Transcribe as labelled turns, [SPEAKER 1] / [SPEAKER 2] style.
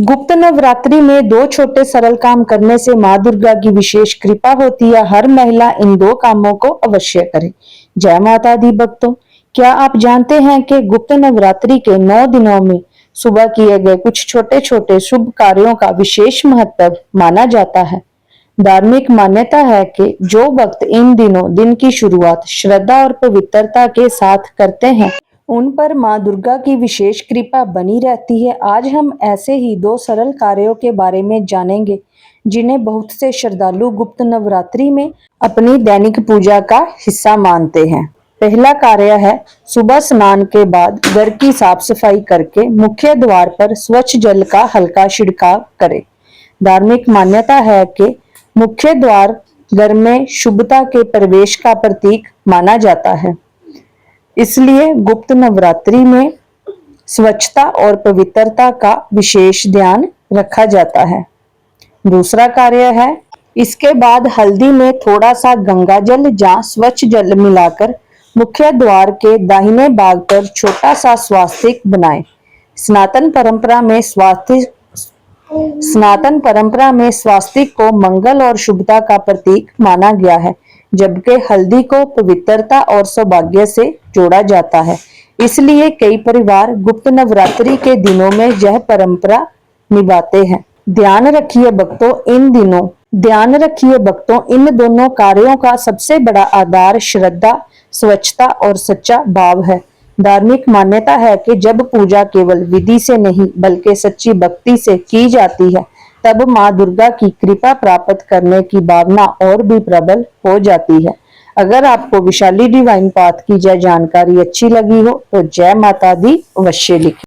[SPEAKER 1] गुप्त नवरात्रि में दो छोटे सरल काम करने से माँ दुर्गा की विशेष कृपा होती है। हर महिला इन दो कामों को अवश्य करे। जय माता दी भक्तों, क्या आप जानते हैं कि गुप्त नवरात्रि के 9 दिनों में सुबह किए गए कुछ छोटे छोटे शुभ कार्यों का विशेष महत्व माना जाता है। धार्मिक मान्यता है कि जो भक्त इन दिनों दिन की शुरुआत श्रद्धा और पवित्रता के साथ करते हैं, उन पर मां दुर्गा की विशेष कृपा बनी रहती है। आज हम ऐसे ही दो सरल कार्यों के बारे में जानेंगे जिन्हें बहुत से श्रद्धालु गुप्त नवरात्रि में अपनी दैनिक पूजा का हिस्सा मानते हैं। पहला कार्य है सुबह स्नान के बाद घर की साफ सफाई करके मुख्य द्वार पर स्वच्छ जल का हल्का छिड़काव करें। धार्मिक मान्यता है कि मुख्य द्वार घर में शुभता के प्रवेश का प्रतीक माना जाता है, इसलिए गुप्त नवरात्रि में स्वच्छता और पवित्रता का विशेष ध्यान रखा जाता है। दूसरा कार्य है इसके बाद हल्दी में थोड़ा सा गंगा जल या स्वच्छ जल मिलाकर मुख्य द्वार के दाहिने भाग पर छोटा सा स्वास्तिक बनाएं। सनातन परंपरा में स्वास्तिक को मंगल और शुभता का प्रतीक माना गया है, जबकि हल्दी को पवित्रता और सौभाग्य से जोड़ा जाता है। इसलिए कई परिवार गुप्त नवरात्रि के दिनों में यह परंपरा निभाते हैं। ध्यान रखिए भक्तों, इन दोनों कार्यों का सबसे बड़ा आधार श्रद्धा, स्वच्छता और सच्चा भाव है। धार्मिक मान्यता है कि जब पूजा केवल विधि से नहीं बल्कि सच्ची भक्ति से की जाती है, तब माँ दुर्गा की कृपा प्राप्त करने की भावना और भी प्रबल हो जाती है। अगर आपको विशाली डिवाइन पाथ की यह जानकारी अच्छी लगी हो तो जय माता दी अवश्य लिखें।